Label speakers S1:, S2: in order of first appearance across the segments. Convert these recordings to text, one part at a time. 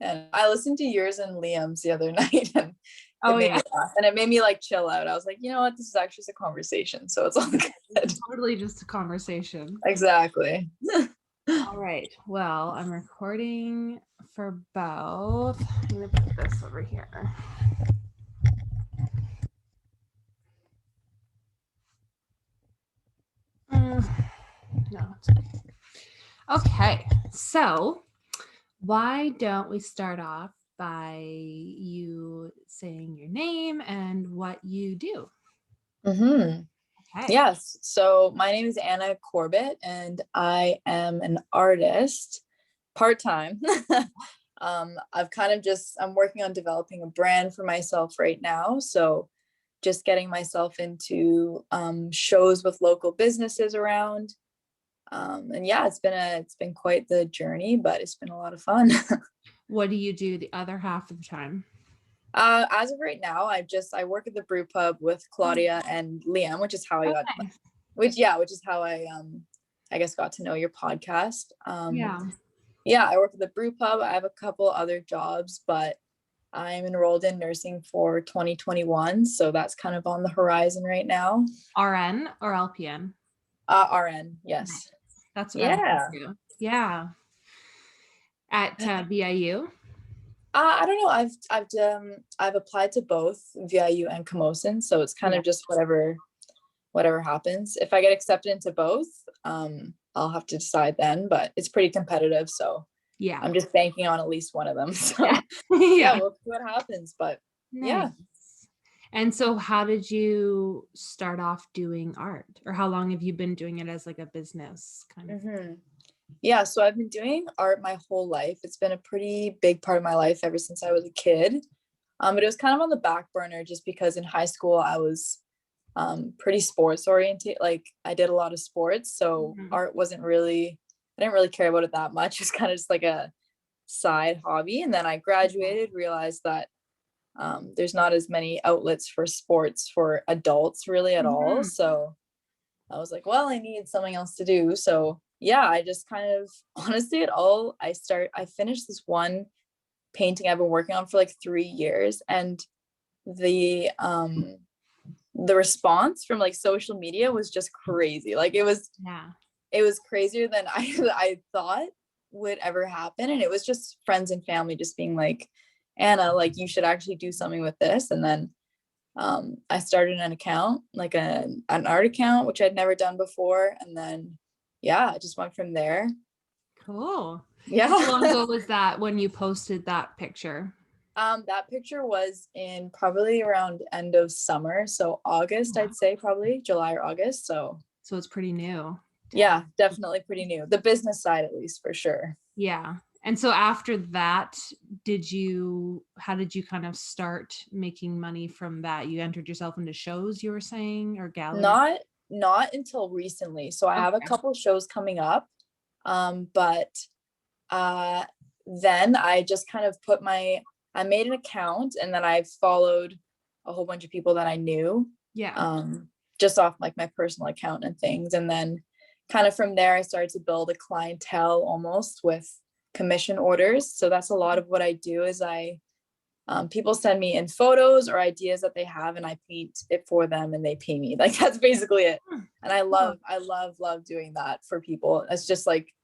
S1: And I listened to yours and Liam's the other night, and it
S2: Oh
S1: made
S2: yeah,
S1: me laugh, and it made me like chill out. I was like, you know what, this is actually just a conversation, so it's all good.
S2: totally just a conversation.
S1: Exactly.
S2: All right. Well, I'm recording for both. I'm gonna put this over here. No. Okay. So, why don't we start off by you saying your name and what you do?
S1: Mm-hmm.
S2: Okay.
S1: Yes. So my name is Anna Corbett, and I am an artist part-time. I'm working on developing a brand for myself right now. So just getting myself into shows with local businesses around. And yeah, it's been quite the journey, but it's been a lot of fun.
S2: What do you do the other half of the time?
S1: As of right now, I work at the brew pub with Claudia and Liam, which is how I got,
S2: Okay.
S1: which is how I guess got to know your podcast.
S2: Yeah.
S1: Yeah, I work at the brew pub. I have a couple other jobs, but I'm enrolled in nursing for 2021, so that's kind of on the horizon right now.
S2: RN or LPN?
S1: RN,
S2: Nice.
S1: yes.
S2: That's what I want
S1: Yeah.
S2: to do. Yeah. At BIU?
S1: I don't know. I've applied to both VIU and Camosun, so it's kind
S2: Yeah.
S1: of just whatever happens. If I get accepted into both, I'll have to decide then, but it's pretty competitive, so
S2: Yeah.
S1: I'm just banking on at least one of them. So
S2: Yeah.
S1: yeah,
S2: Yeah.
S1: we'll see what happens. But yeah.
S2: Nice. And so how did you start off doing art? Or how long have you been doing it as like a business kind of?
S1: Mhm. Yeah, so I've been doing art my whole life. It's been a pretty big part of my life ever since I was a kid. But it was kind of on the back burner just because in high school I was pretty sports oriented. Like I did a lot of sports, so
S2: Mhm.
S1: art wasn't really, I didn't really care about it that much. It's kind of just like a side hobby. And then I graduated, realized that there's not as many outlets for sports for adults really at all.
S2: Mhm.
S1: So I was like, well, I need something else to do. So yeah, I just kind of honestly I finished this one painting I've been working on for like 3 years, and the um the response from like social media was just crazy. Like
S2: Yeah.
S1: it was crazier than I thought would ever happen. And it was just friends and family just being like, Anna, like you should actually do something with this. And then I started an account, like an art account, which I'd never done before. And then yeah, I just went from there.
S2: Cool.
S1: Yeah.
S2: How long ago was that when you posted that picture?
S1: That picture was in probably around end of summer. So August,
S2: Wow.
S1: I'd say probably July or August. So
S2: So it's pretty new.
S1: yeah, definitely pretty new. The business side, at least, for sure.
S2: Yeah. And so after that, how did you kind of start making money from that? You entered yourself into shows, you were saying, or galleries?
S1: Not until recently. So I have a
S2: Okay.
S1: couple shows coming up. But then I just kind of I made an account, and then I followed a whole bunch of people that I knew,
S2: Yeah.
S1: just off like my personal account and things. And then kind of from there, I started to build a clientele almost with commission orders. So that's a lot of what I do is people send me in photos or ideas that they have, and I paint it for them and they pay me. Like that's basically it. And I love doing that for people. It's just like,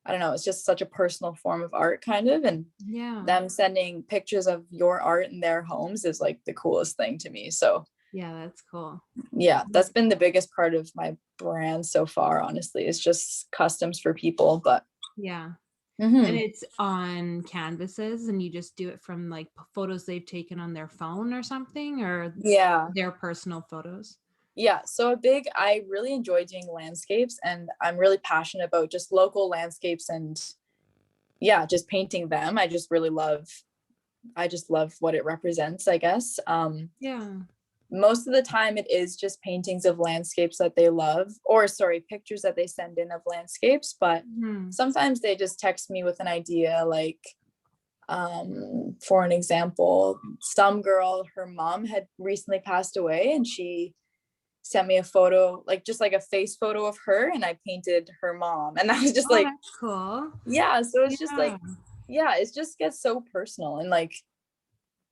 S1: I don't know, it's just such a personal form of art kind of. And
S2: Yeah.
S1: them sending pictures of your art in their homes is like the coolest thing to me. So
S2: Yeah, that's cool.
S1: yeah, that's been the biggest part of my brand so far, honestly. It's just customs for people. But
S2: Yeah. And
S1: mhm.
S2: it's on canvases and you just do it from like photos they've taken on their phone or something, or
S1: Yeah.
S2: their personal photos.
S1: Yeah, so I really enjoy doing landscapes, and I'm really passionate about just local landscapes and yeah, just painting them. I just love what it represents, I guess.
S2: Yeah.
S1: Most of the time it is just paintings of landscapes that they love, or sorry, pictures that they send in of landscapes, but
S2: Mhm.
S1: sometimes they just text me with an idea, like for an example, some girl, her mom had recently passed away, and she sent me a photo, like just like a face photo of her, and I painted her mom, and that was just
S2: Oh,
S1: like,
S2: that's cool.
S1: yeah, so it's just like
S2: Yeah.
S1: yeah, it just gets so personal, and like,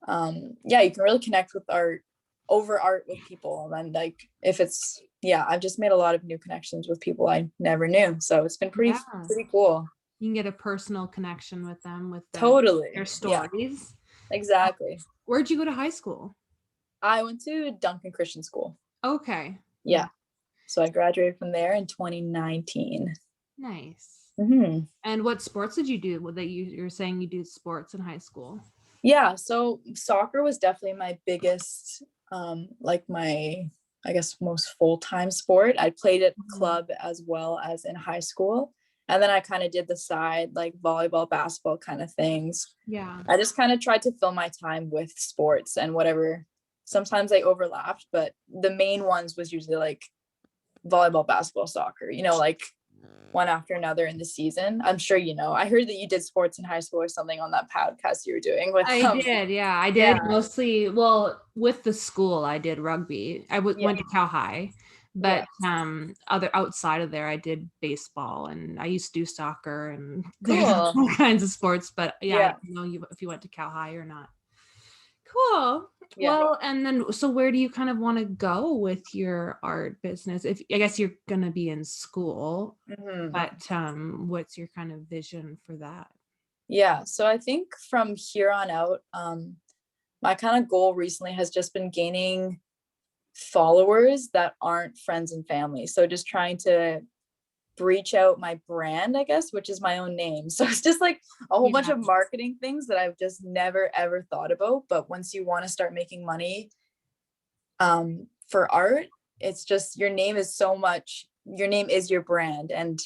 S1: yeah, you can really connect with art with people. And like, if it's, yeah, I've just made a lot of new connections with people I never knew. So it's been
S2: Yeah.
S1: pretty cool.
S2: You can get a personal connection with them, with their
S1: Totally. Yeah,
S2: stories.
S1: exactly.
S2: Where'd you go to high school?
S1: I went to Duncan Christian School.
S2: Okay.
S1: Yeah. So I graduated from there in 2019.
S2: Nice.
S1: Hmm.
S2: And what sports did you do? That you're saying you do sports in high school?
S1: Yeah, so soccer was definitely my biggest, like my, I guess, most full-time sport. I played at club as well as in high school. And then I kind of did the side, like volleyball, basketball kind of things.
S2: Yeah.
S1: I just kind of tried to fill my time with sports and whatever. Sometimes they overlapped, but the main ones was usually like volleyball, basketball, soccer, like one after another in the season. I'm sure you know. I heard that you did sports in high school or something on that podcast you were doing with
S2: I did, yeah. I did mostly, well, with the school, I did rugby. I went to Cal High, but other outside of there, I did baseball, and I used to do soccer and
S1: Cool.
S2: all kinds of sports. But yeah, I
S1: Yeah.
S2: don't know if you went to Cal High or not. Cool.
S1: Yeah.
S2: Well, and then so where do you kind of want to go with your art business? If I guess you're gonna be in school, but what's your kind of vision for that?
S1: Yeah. So I think from here on out, my kind of goal recently has just been gaining followers that aren't friends and family. So just trying to breach out my brand, I guess, which is my own name. So it's just like a whole bunch of marketing things that I've just never ever thought about. But once you want to start making money for art, it's just your name is your brand, and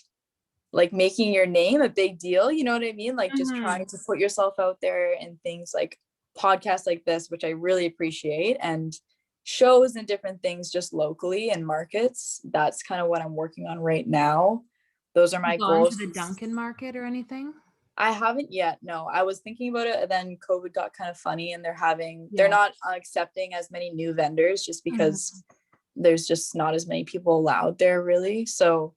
S1: like making your name a big deal, you know what I mean? Like just trying to put yourself out there in things like podcasts like this, which I really appreciate, and shows and different things just locally and markets. That's kind of what I'm working on right now. Those are my
S2: Gone to
S1: goals.
S2: the Duncan market or anything?
S1: I haven't yet. No, I was thinking about it, and then COVID got kind of funny, and they're not accepting as many new vendors just because there's just not as many people allowed there really. So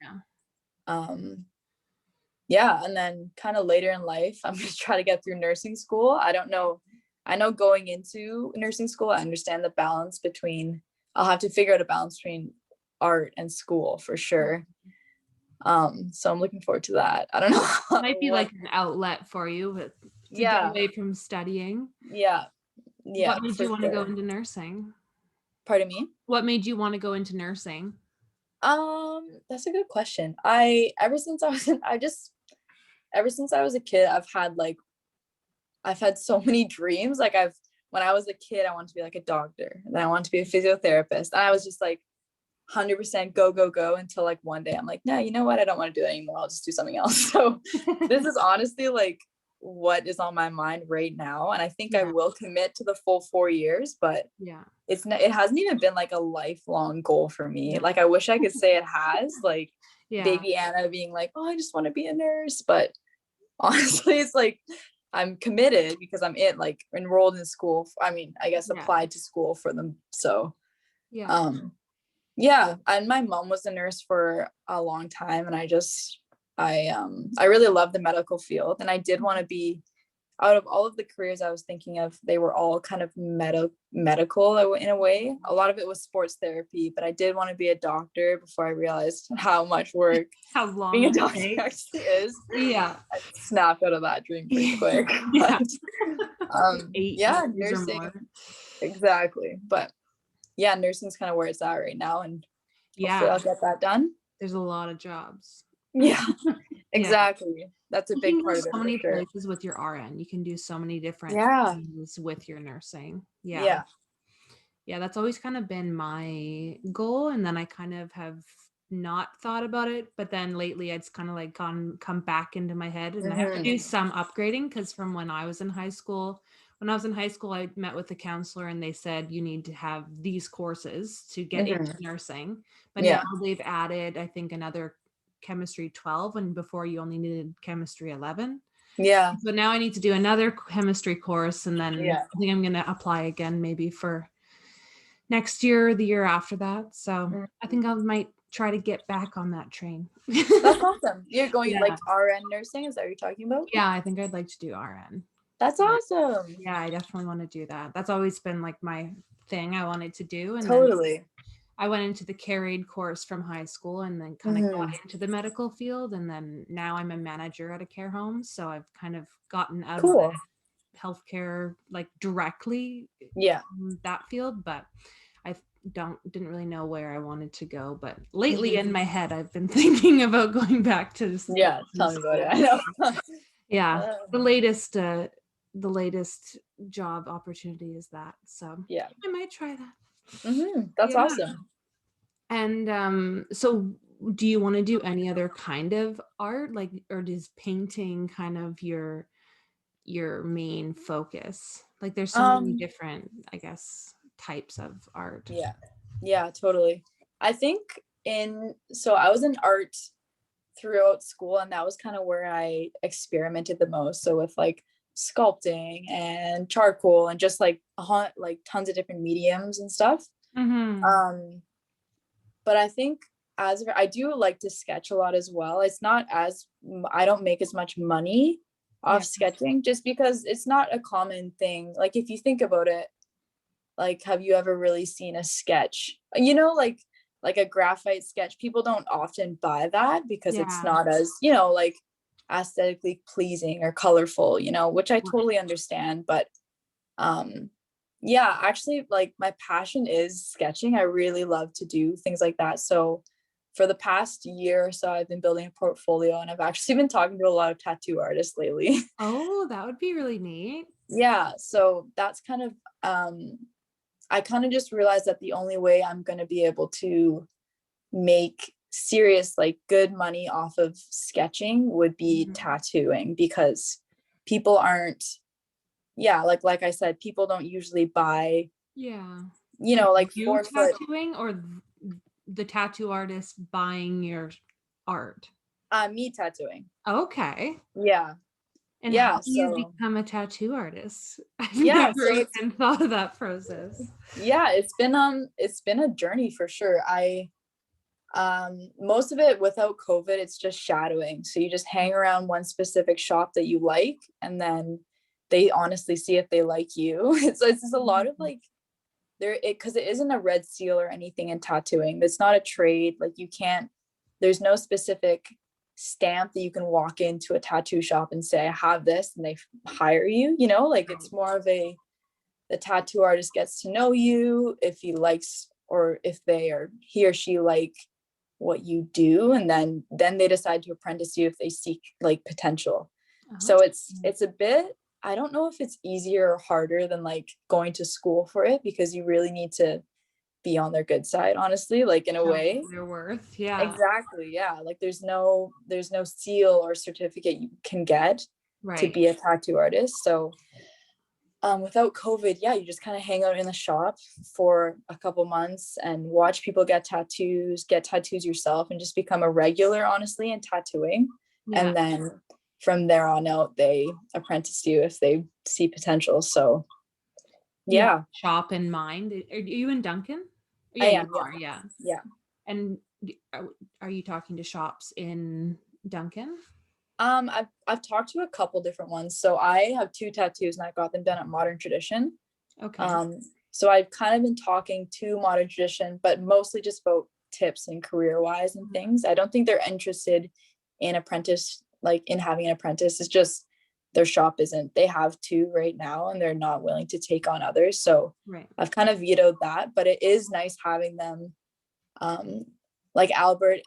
S1: yeah, and then kind of later in life, I'm going to try to get through nursing school. I don't know. I know going into nursing school, I understand the balance between, I'll have to figure out a balance between art and school for sure. So I'm looking forward to that. I don't know.
S2: Might be like an outlet for you, but to get away from studying.
S1: Yeah.
S2: What made you want to go into nursing?
S1: Pardon me?
S2: What made you want to go into nursing?
S1: That's a good question. Ever since I was a kid, I've had so many dreams. Like when I was a kid, I wanted to be like a doctor, and then I wanted to be a physiotherapist. And I was just like 100% go, go, go until like one day I'm like, no, you know what? I don't want to do that anymore. I'll just do something else. So this is honestly like what is on my mind right now. And I think I will commit to the full 4 years, but it hasn't even been like a lifelong goal for me. Like I wish I could say it has, like baby Anna being like, oh, I just want to be a nurse. But honestly, it's like I'm committed because I'm like enrolled in school. I mean, I guess applied to school for them. So yeah, and my mom was a nurse for a long time, and I really love the medical field, and I did want to be, out of all of the careers I was thinking of, they were all kind of medical in a way. A lot of it was sports therapy, but I did want to be a doctor before I realized how much work being a doctor actually is. I snapped out of that dream pretty quick. Nursing, exactly. But yeah, nursing's kind of where it's at right now, and hopefully I'll get that done.
S2: There's a lot of jobs.
S1: Yeah, exactly. That's a big part of it.
S2: So many places with your RN. You can do so many different things with your nursing. Yeah, that's always kind of been my goal, and then I kind of have not thought about it, but then lately it's kind of like come back into my head, and I have to do some upgrading because from when I was in high school, I met with the counselor and they said you need to have these courses to get into nursing. But now they've added, I think, another chemistry 12, and before you only needed chemistry 11. So now I need to do another chemistry course, and then I think I'm going to apply again maybe for next year or the year after that. So I think I might try to get back on that train.
S1: That's awesome. You're going like RN nursing, is that what you're talking about?
S2: Yeah, I think I'd like to do RN.
S1: That's awesome.
S2: Yeah, I definitely want to do that. That's always been like my thing I wanted to do. And
S1: totally.
S2: Then I went into the care aide course from high school and then kind of got into the medical field. And then now I'm a manager at a care home. So I've kind of gotten out of healthcare like directly in that field, but I didn't really know where I wanted to go. But lately in my head, I've been thinking about going back to
S1: tell me about it. I know.
S2: Yeah, the latest job opportunity is that. So I might try that.
S1: That's awesome.
S2: And so do you want to do any other kind of art, like, or is painting kind of your main focus? Like there's so many different, I guess, types of art.
S1: Yeah, totally. I think so I was in art throughout school, and that was kind of where I experimented the most. So with like sculpting and charcoal and just like tons of different mediums and stuff. But I think I do like to sketch a lot as well. It's not as, I don't make as much money off sketching, just because it's not a common thing. Like if you think about it, like have you ever really seen a sketch, like a graphite sketch? People don't often buy that because it's not as, like aesthetically pleasing or colorful, which I totally understand. But actually, like my passion is sketching. I really love to do things like that. So for the past year or so, I've been building a portfolio, and I've actually been talking to a lot of tattoo artists lately.
S2: Oh, that would be really neat.
S1: Yeah. So that's kind of, I kind of just realized that the only way I'm going to be able to make serious, like good money off of sketching would be tattooing, because people aren't, like I said, people don't usually buy, like
S2: you tattooing or the tattoo artist buying your art?
S1: Me tattooing.
S2: Okay.
S1: Yeah.
S2: And how do you become a tattoo artist? I've never even thought of that process.
S1: Yeah, it's been a journey for sure. Most of it without COVID, it's just shadowing. So you just hang around one specific shop that you like, and then they honestly see if they like you. It's just a lot of like because it isn't a red seal or anything in tattooing. It's not a trade. Like there's no specific stamp that you can walk into a tattoo shop and say, I have this, and they hire you, like it's more of the tattoo artist gets to know you, if he likes, or if he or she like what you do, and then they decide to apprentice you if they see like potential. So it's a bit, I don't know if it's easier or harder than like going to school for it, because you really need to be on their good side, honestly, like in a way.
S2: Their worth.
S1: Exactly. Yeah. Like there's no seal or certificate you can get to be a tattoo artist. So without COVID, you just kind of hang out in the shop for a couple months and watch people get tattoos yourself, and just become a regular, honestly, in tattooing. And then from there on out, they apprentice you if they see potential. So
S2: shop in mind. Are you in Duncan?
S1: I am. Yeah.
S2: And are you talking to shops in Duncan?
S1: I've talked to a couple different ones. So I have 2 tattoos, and I got them done at Modern Tradition.
S2: Okay.
S1: So I've kind of been talking to Modern Tradition, but mostly just about tips and career wise and things. I don't think they're interested in having an apprentice. It's just their shop isn't. They have 2 right now, and they're not willing to take on others. So I've kind of vetoed that, but it is nice having them. Like Albert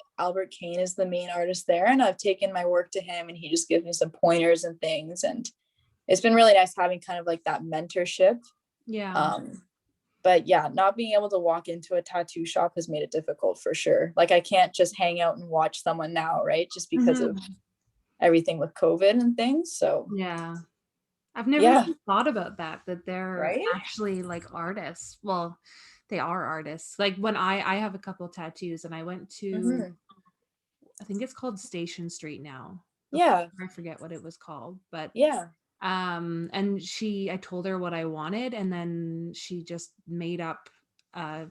S1: Kane is the main artist there, and I've taken my work to him, and he just gives me some pointers and things, and it's been really nice having kind of like that mentorship. But not being able to walk into a tattoo shop has made it difficult for sure. Like I can't just hang out and watch someone now, right? Just because of everything with COVID and things. So
S2: I've never even thought about that they're actually like artists. Well, they are artists. Like when I have a couple tattoos, and I went to I think it's called Station Street now. I forget what it was called, but and I told her what I wanted, and then she just made up a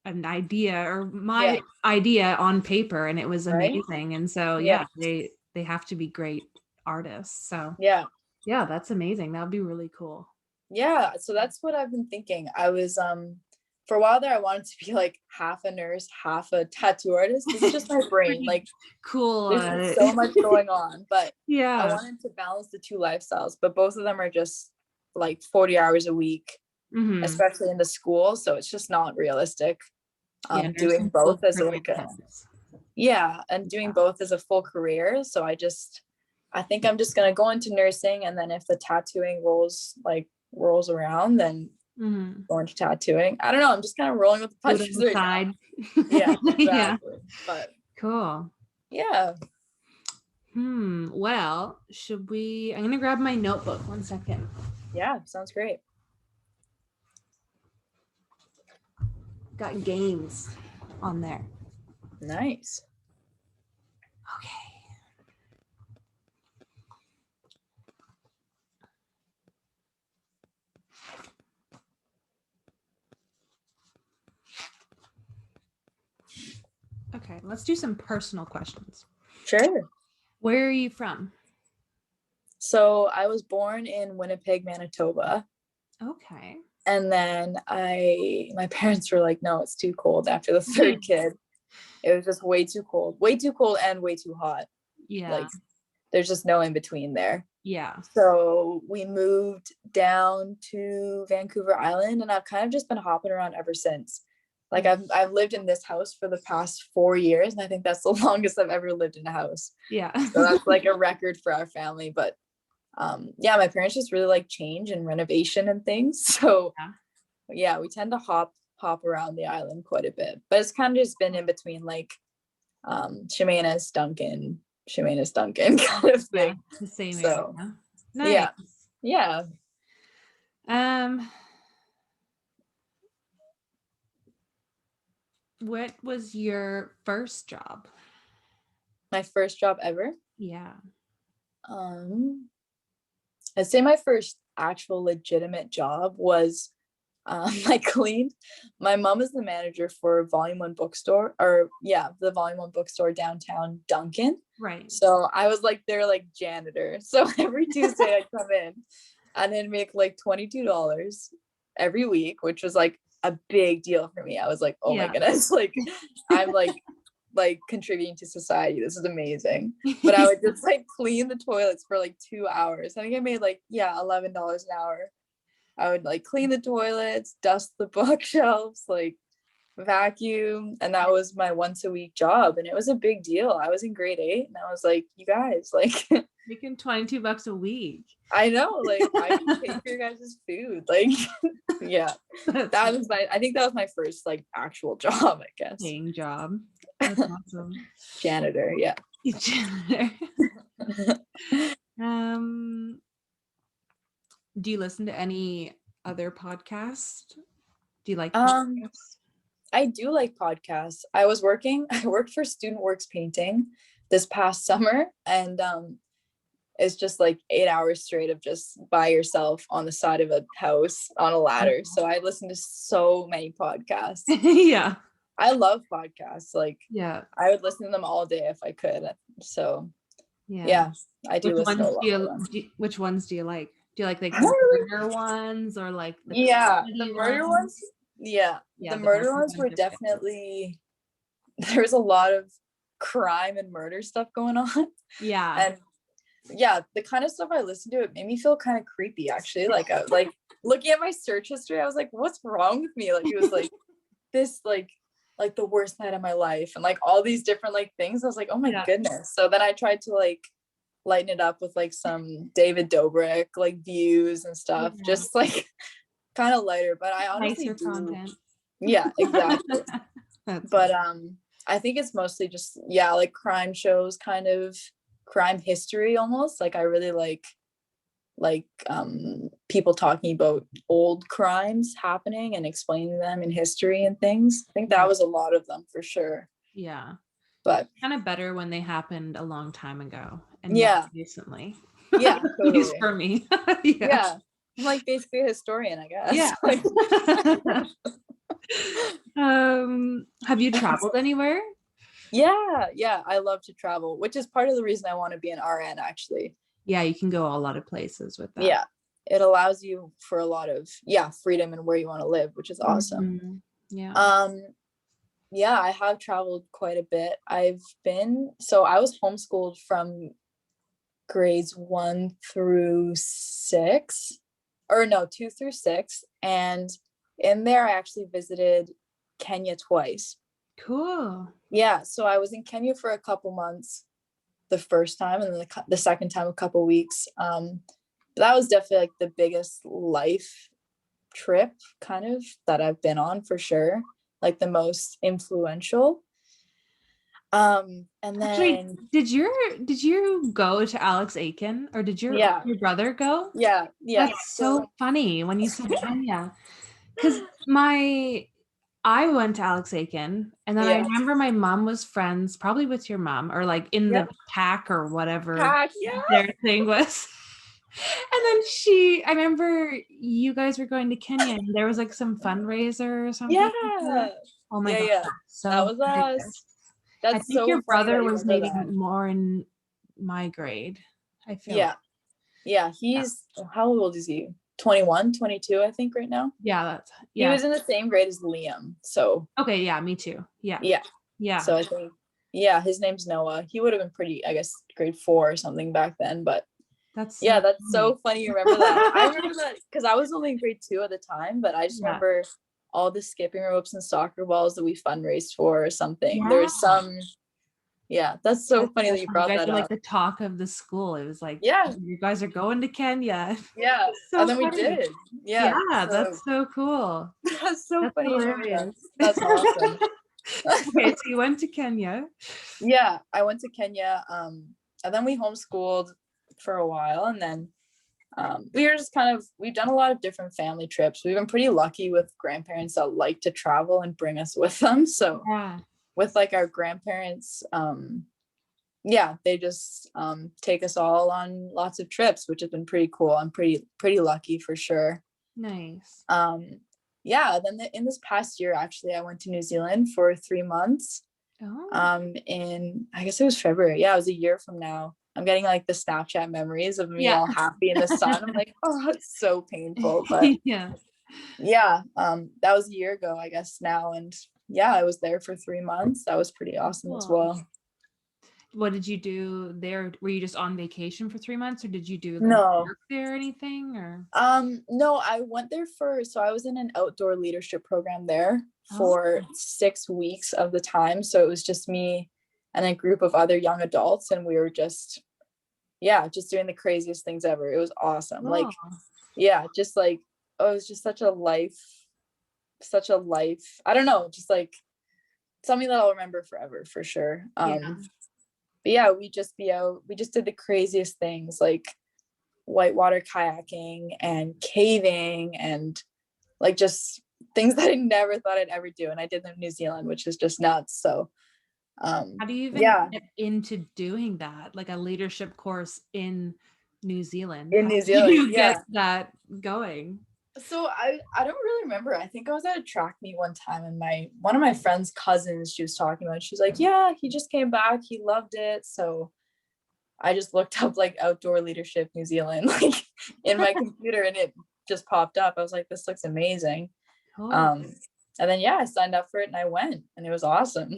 S2: an idea or my idea on paper, and it was amazing. And so they have to be great artists. So yeah, that's amazing. That would be really cool.
S1: Yeah, so that's what I've been thinking. I was for a while there I wanted to be like half a nurse, half a tattoo artist. This is just my brain. Like
S2: cool.
S1: There's so much going on, but I wanted to balance the two lifestyles, but both of them are just like 40 hours a week, especially in the school, so it's just not realistic. Doing both as like and doing both as a full career. So I think I'm just gonna go into nursing, and then if the tattooing rolls around, then go into tattooing. I don't know. I'm just kind of rolling with the punches right now. Yeah, exactly. But
S2: cool.
S1: Yeah.
S2: Well, I'm gonna grab my notebook. 1 second.
S1: Yeah, sounds great.
S2: Got games on there.
S1: Nice.
S2: Okay. Okay, let's do some personal questions.
S1: Sure.
S2: Where are you from?
S1: So I was born in Winnipeg, Manitoba.
S2: Okay.
S1: And then my parents were like, no, it's too cold after the third kid. It was just way too cold and way too hot.
S2: Yeah.
S1: Like there's just no in between there.
S2: Yeah.
S1: So we moved down to Vancouver Island, and I've kind of just been hopping around ever since. Like I've lived in this house for the past 4 years, and I think that's the longest I've ever lived in a house.
S2: Yeah.
S1: So that's like a record for our family. But my parents just really like change and renovation and things. So yeah, we tend to hop around the island quite a bit. But it's kind of just been in between like Chemainus, Duncan kind of thing.
S2: Yeah, the same
S1: so
S2: area. Nice.
S1: Yeah.
S2: What was your first job?
S1: My first job ever?
S2: Yeah.
S1: I'd say my first actual legitimate job was I cleaned. My mom is the manager for Volume 1 bookstore, the Volume 1 bookstore downtown Duncan.
S2: Right.
S1: So I was like their like janitor. So every Tuesday I'd come in and then make like $22 every week, which was like a big deal for me. I was like, oh my goodness, like I'm like contributing to society. This is amazing. But I would just like clean the toilets for like 2 hours. I think I made like $11 an hour. I would like clean the toilets, dust the bookshelves, like vacuum, and that was my once a week job, and it was a big deal. I was in grade 8, and I was like, you guys, like
S2: making $22 a week.
S1: I know, like I can pay for your guys' food, like yeah. I think that was my first like actual job, I guess.
S2: Paying job. That's awesome.
S1: Janitor, yeah.
S2: Janitor. Do you listen to any other podcasts? Do you like podcasts?
S1: I do like podcasts. I worked for Student Works Painting this past summer, and it's just like 8 hours straight of just by yourself on the side of a house on a ladder. So I listen to so many podcasts.
S2: Yeah.
S1: I love podcasts. Like, I would listen to them all day if I could. So I do listen to a lot of them.
S2: Which ones do you like? Do you like the murder ones or like
S1: the murder ones? Yeah, the murder ones were definitely, there was a lot of crime and murder stuff going on.
S2: Yeah.
S1: And the kind of stuff I listened to, it made me feel kind of creepy actually. Like like looking at my search history, I was like, what's wrong with me? Like it was like this like the worst night of my life, and like all these different like things. I was like, oh my goodness. So then I tried to like lighten it up with like some David Dobrik like views and stuff, just like kind of lighter. But I honestly content. Yeah, exactly. But I think it's mostly just like crime shows, kind of crime history almost. Like I really like people talking about old crimes happening and explaining them in history and things. I think that was a lot of them for sure.
S2: Yeah.
S1: But
S2: kind of better when they happened a long time ago and not recently.
S1: Yeah,
S2: totally. At least for me.
S1: I'm like basically a historian, I guess.
S2: Yeah. Have you traveled anywhere?
S1: Yeah, I love to travel, which is part of the reason I want to be an RN, actually.
S2: Yeah, you can go a lot of places with that.
S1: Yeah, it allows you for a lot of freedom and where you want to live, which is awesome.
S2: Mm-hmm.
S1: Yeah. Yeah, I have traveled quite a bit. I was homeschooled from grades 1 through 6, or no, 2 through 6. And in there, I actually visited Kenya twice.
S2: Cool.
S1: Yeah, so I was in Kenya for a couple months the first time, and then the second time a couple weeks. That was definitely like the biggest life trip kind of that I've been on, for sure, like the most influential. And then
S2: actually, did you go to Alex Aiken, or did your brother go?
S1: Yeah.
S2: That's so funny when you said Kenya, because I went to Alex Aiken, and then I remember my mom was friends probably with your mom, or like in the pack or whatever their thing was. And then I remember you guys were going to Kenya, and there was like some fundraiser or something.
S1: Yeah.
S2: Oh my God.
S1: Yeah.
S2: So
S1: that was us.
S2: I think your brother was maybe more in my grade. I feel.
S1: Yeah. Yeah. He's how old is he? 21, 22, I think right now.
S2: Yeah,
S1: He was in the same grade as Liam. So
S2: okay, yeah, me too. Yeah.
S1: So I think his name's Noah. He would have been pretty, I guess, grade 4 or something back then, but that's so funny you remember that. I remember that because I was only in grade 2 at the time, but I just remember all the skipping ropes and soccer balls that we fundraised for or something. There's some that's so funny that you brought that up.
S2: Like the talk of the school. It was like, you guys are going to Kenya.
S1: Yeah. So and then funny. We did. Yeah.
S2: That's so cool.
S1: That's so funny. That's awesome.
S2: Okay, so you went to Kenya.
S1: Yeah, I went to Kenya. And then we homeschooled for a while, and then we were just we've done a lot of different family trips. We've been pretty lucky with grandparents that like to travel and bring us with them. So with like our grandparents, they just take us all on lots of trips, which has been pretty cool. I'm pretty lucky for sure.
S2: Nice.
S1: Then in this past year, actually, I went to New Zealand for 3 months. In I guess it was February. Yeah, it was a year from now. I'm getting like the Snapchat memories of me all happy in the sun. I'm like, oh, it's so painful. But that was a year ago, I guess now. And I was there for 3 months. That was pretty awesome as well.
S2: What did you do there? Were you just on vacation for 3 months, or did you do work there or anything? Or
S1: no, I went there so I was in an outdoor leadership program there for 6 weeks of the time. So it was just me and a group of other young adults, and we were just doing the craziest things ever. It was awesome. Like just like it was just such a life. I don't know, just like something that I'll remember forever, for sure. But we just did the craziest things, like whitewater kayaking and caving and like just things that I never thought I'd ever do. And I did them in New Zealand, which is just nuts. So
S2: how do you even get into doing that? Like a leadership course in New Zealand? You get that going?
S1: So I don't really remember. I think I was at a track meet one time, and one of my friend's cousins, she was talking about it. She's like, yeah, he just came back, he loved it. So I just looked up like outdoor leadership New Zealand like in my computer, and it just popped up. I was like, this looks amazing. Cool. And then I signed up for it and I went, and it was awesome.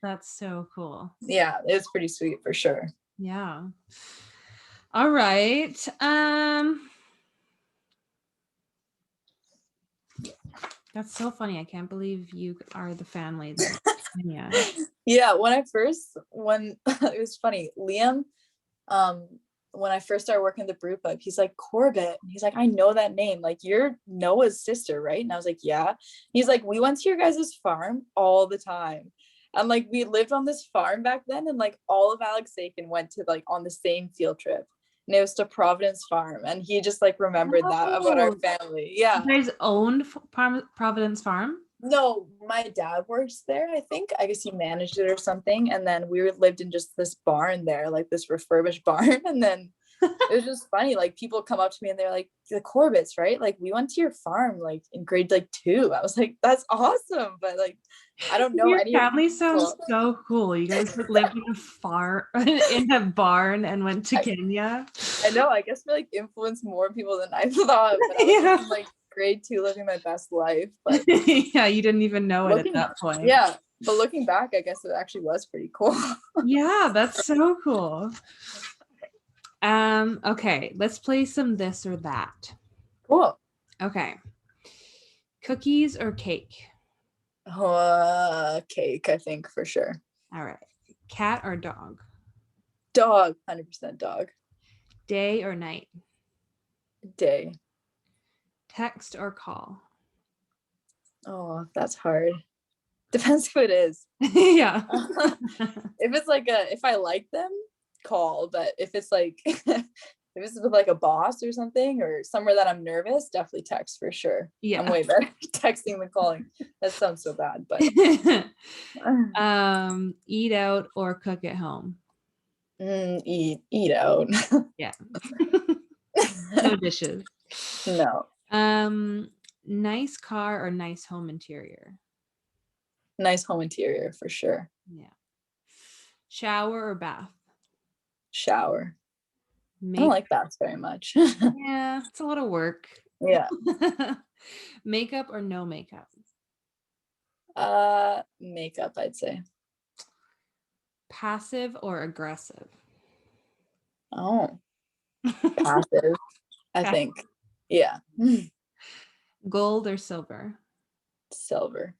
S2: That's so cool.
S1: Yeah, it was pretty sweet for sure.
S2: Yeah. All right. That's so funny. I can't believe you are the family that
S1: when it was funny, Liam, when I first started working at the brew pub, he's like, Corbett. He's like, I know that name. Like, you're Noah's sister, right? And I was like, yeah. He's like, we went to your guys' farm all the time. And like, we lived on this farm back then, and like all of Alex Aiken went to like on the same field trip. And it was to Providence Farm. And he just like remembered that about our family. Yeah.
S2: You guys owned Providence Farm?
S1: No, my dad works there, I think. I guess he managed it or something. And then we lived in just this barn there, like this refurbished barn. And then it was just funny. Like people come up to me and they're like, the Corbetts, right? Like we went to your farm like in grade like 2. I was like, that's awesome. But like, I don't know
S2: Your
S1: any
S2: family
S1: of
S2: sounds so cool. You guys lived in a in a barn and went to Kenya.
S1: I know. I guess we like influenced more people than I thought. But I was just in like grade 2 living my best life. But
S2: yeah, you didn't even know it at that point.
S1: Yeah. But looking back, I guess it actually was pretty cool.
S2: Yeah, that's so cool. Okay, let's play some this or that.
S1: Cool.
S2: Okay. Cookies or cake?
S1: Cake, I think, for sure.
S2: All right. Cat or dog?
S1: Dog, 100% dog.
S2: Day or night?
S1: Day.
S2: Text or call?
S1: Oh, that's hard. Depends who it is.
S2: Yeah.
S1: If it's like if I like them, call. But if it's like if it's with like a boss or something or somewhere that I'm nervous, definitely text for sure.
S2: Yeah.
S1: I'm way better texting than calling. That sounds so bad, but
S2: eat out or cook at home?
S1: Eat out.
S2: Yeah. No dishes.
S1: No.
S2: Nice car or nice home interior?
S1: Nice home interior for sure.
S2: Yeah. Shower or bath?
S1: Shower. I don't like baths very much.
S2: Yeah, it's a lot of work.
S1: Yeah.
S2: Makeup or no makeup?
S1: Makeup, I'd say.
S2: Passive or aggressive?
S1: Oh, passive, I think. Yeah.
S2: Gold or silver?
S1: Silver.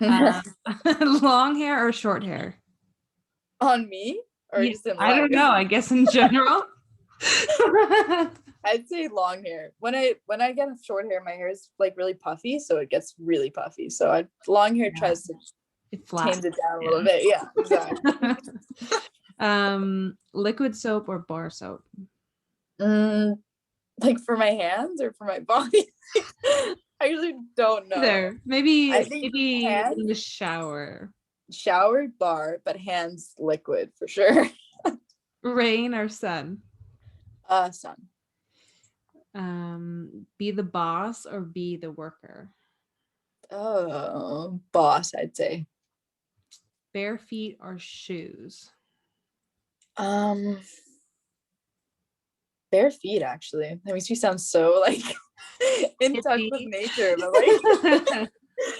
S2: Long hair or short hair?
S1: On me? Or
S2: Yeah,
S1: just in life?
S2: I don't know. I guess in general.
S1: I'd say long hair. When I get short hair, my hair is like really puffy, so it gets really puffy. So long hair tries to tame it down a little bit. Yeah, exactly.
S2: Liquid soap or bar soap?
S1: Like for my hands or for my body? I usually don't know.
S2: There, maybe
S1: hands,
S2: in the shower.
S1: Shower, bar, but hands liquid for sure.
S2: Rain or sun?
S1: Sun.
S2: Be the boss or be the worker?
S1: Oh, boss, I'd say.
S2: Bare feet or shoes?
S1: Bare feet, actually. That makes me sound so like in touch with nature, but like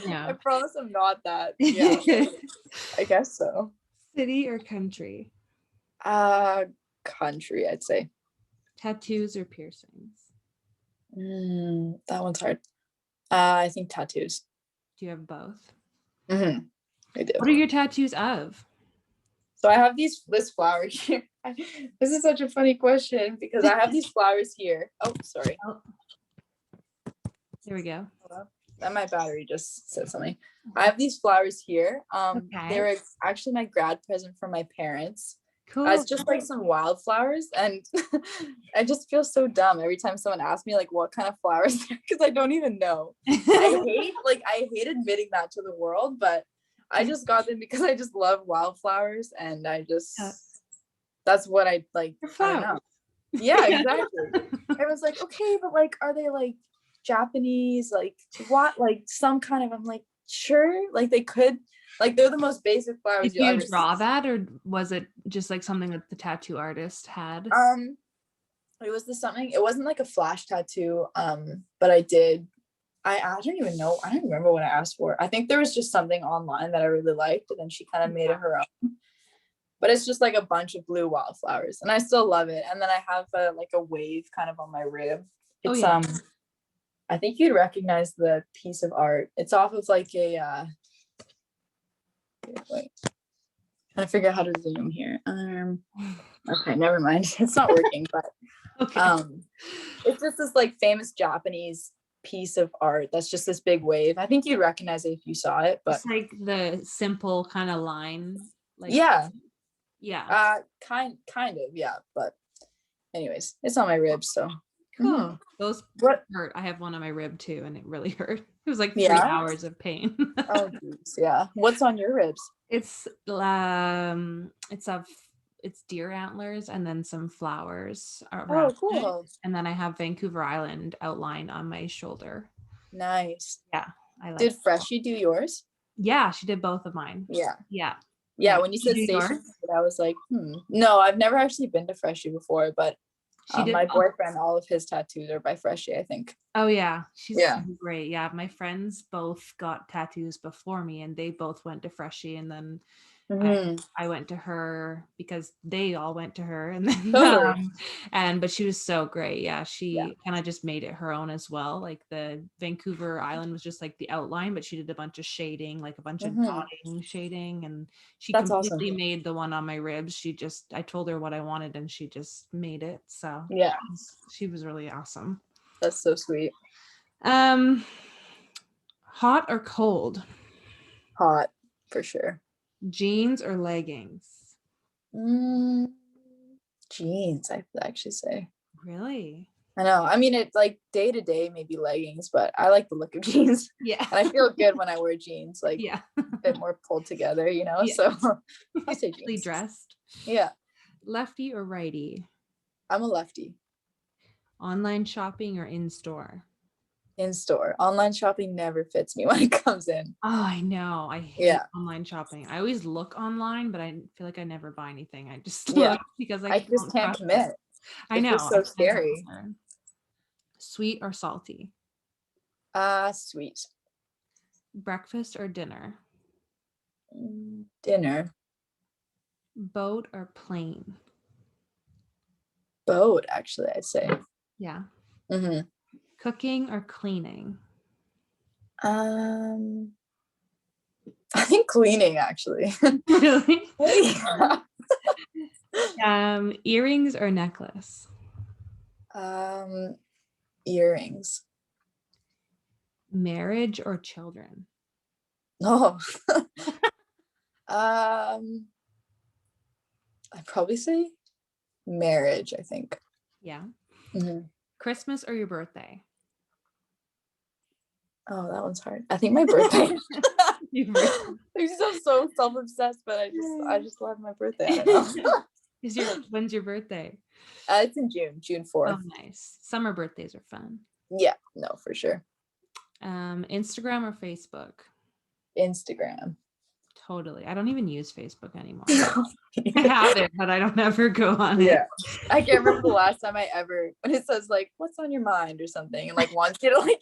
S1: yeah. I promise I'm not that. Yeah. I guess so.
S2: City or country?
S1: Country, I'd say.
S2: Tattoos or piercings?
S1: That one's hard. I think tattoos.
S2: Do you have both?
S1: I do.
S2: What are your tattoos of?
S1: So I have this flower here. This is such a funny question because I have these flowers here. Oh, sorry. Oh.
S2: Here we go.
S1: And my battery just said something. I have these flowers here. Okay. They were actually my grad present from my parents. Cool. It's just like some wildflowers, and I just feel so dumb every time someone asks me like what kind of flowers because I don't even know. I hate admitting that to the world, but I just got them because I just love wildflowers, and that's what I like. I don't know. Yeah, exactly. I was like, okay, but like, are they like Japanese? Like what? Like some kind of? I'm like, sure. Like they could. Like they're the most basic flowers.
S2: Did you draw that, or was it just like something that the tattoo artist had?
S1: It was something. It wasn't like a flash tattoo. But I did. I don't even know. I don't remember what I asked for. I think there was just something online that I really liked, and then she kind of made it her own. But it's just like a bunch of blue wildflowers, and I still love it. And then I have like a wave kind of on my rib. It's I think you'd recognize the piece of art. It's off of like a. Wait, trying to figure out how to zoom here. Okay, never mind. It's not working, but okay. It's just this like famous Japanese piece of art that's just this big wave. I think you'd recognize it if you saw it, but
S2: it's like the simple kind of line. Like
S1: yeah.
S2: Kind
S1: of, yeah. But anyways, it's on my ribs, so
S2: cool. Those hurt. I have one on my rib too, and it really hurt. It was like 3 hours of pain.
S1: Oh geez, yeah. What's on your ribs?
S2: It's of it's deer antlers and then some flowers
S1: Oh,
S2: around it.
S1: cool.
S2: And then I have Vancouver Island outlined on my shoulder.
S1: Nice.
S2: Yeah, I like.
S1: Did Freshie do yours?
S2: Yeah, she did both of mine.
S1: Yeah.
S2: Yeah.
S1: Yeah, when you said station, I was like, no, I've never actually been to Freshie before, but my boyfriend, all of his tattoos are by Freshie, I think.
S2: Oh yeah, she's great. Yeah, my friends both got tattoos before me, and they both went to Freshie, and then I went to her because they all went to her, and then but she was so great. Yeah, she kind of just made it her own as well. Like the Vancouver Island was just like the outline, but she did a bunch of shading, like a bunch of dotting shading, and she completely made the one on my ribs. I told her what I wanted, and she just made it. So
S1: yeah,
S2: she was really awesome.
S1: That's so sweet.
S2: Hot or cold?
S1: Hot, for sure.
S2: Jeans or leggings?
S1: Jeans, I would actually say.
S2: Really?
S1: I know. I mean, it's like day to day, maybe leggings, but I like the look of jeans.
S2: Yeah.
S1: And I feel good when I wear jeans, like a bit more pulled together, so I'll say jeans.
S2: Dressed.
S1: Yeah.
S2: Lefty or righty?
S1: I'm a lefty.
S2: Online shopping or in-store?
S1: In-store. Online shopping never fits me when it comes in.
S2: Oh, I know. I hate online shopping. I always look online, but I feel like I never buy anything. I just look because I
S1: just can't commit.
S2: I know.
S1: It's so scary.
S2: Sweet or salty?
S1: Sweet.
S2: Breakfast or dinner?
S1: Dinner.
S2: Boat or plane?
S1: Boat, actually, I'd say.
S2: Yeah. Cooking or cleaning?
S1: I think cleaning, actually.
S2: Really? Earrings or necklace?
S1: Earrings.
S2: Marriage or children?
S1: Oh. I'd probably say marriage, I think.
S2: Yeah. Christmas or your birthday?
S1: Oh, that one's hard. I think my birthday. I'm so self-obsessed, but I just love my birthday. I don't know.
S2: When's your birthday?
S1: It's in June 4th.
S2: Oh, nice. Summer birthdays are fun.
S1: Yeah, no, for sure.
S2: Instagram or Facebook? Instagram. Totally. I don't even use Facebook anymore. I have it, but I don't ever go on it.
S1: Yeah. I can't remember the last time when it says like, what's on your mind or something, and like wants you to like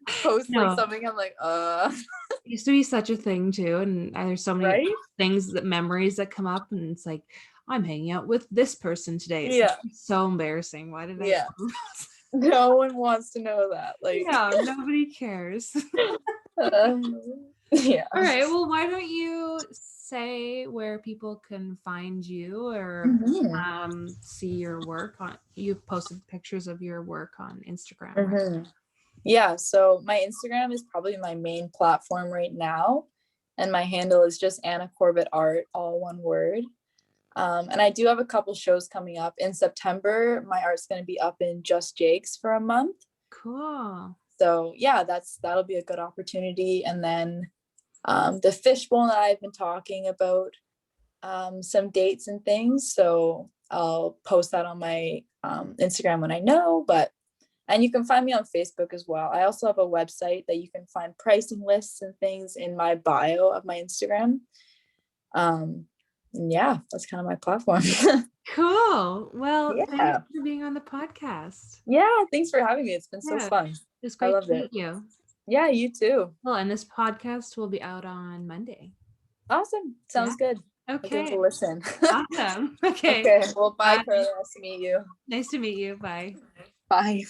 S1: post like something. I'm like, It
S2: used to be such a thing too. And there's so many memories that come up, and it's like, I'm hanging out with this person today. It's so embarrassing. Why did I?
S1: No one wants to know that. Like,
S2: nobody cares.
S1: Yeah.
S2: All right. Well, why don't you say where people can find you or see your work on? You've posted pictures of your work on Instagram. Right?
S1: Yeah. So my Instagram is probably my main platform right now, and my handle is just Anna Corbett Art, all one word. And I do have a couple shows coming up in September. My art's going to be up in Just Jake's for a month.
S2: Cool.
S1: So yeah, that'll be a good opportunity. And then the fishbowl that I've been talking about, some dates and things. So I'll post that on my Instagram when I know, and you can find me on Facebook as well. I also have a website that you can find pricing lists and things in my bio of my Instagram. Yeah, that's kind of my platform.
S2: Cool. Well, thanks for being on the podcast.
S1: Yeah, thanks for having me. It's been so fun.
S2: It's great to meet you.
S1: Yeah, you too.
S2: Well, and this podcast will be out on Monday.
S1: Awesome. Sounds good.
S2: Okay.
S1: I'll give it a listen.
S2: Awesome. Okay.
S1: Okay. Well, bye, Carla. Nice to meet you.
S2: Nice to meet you. Bye.
S1: Bye.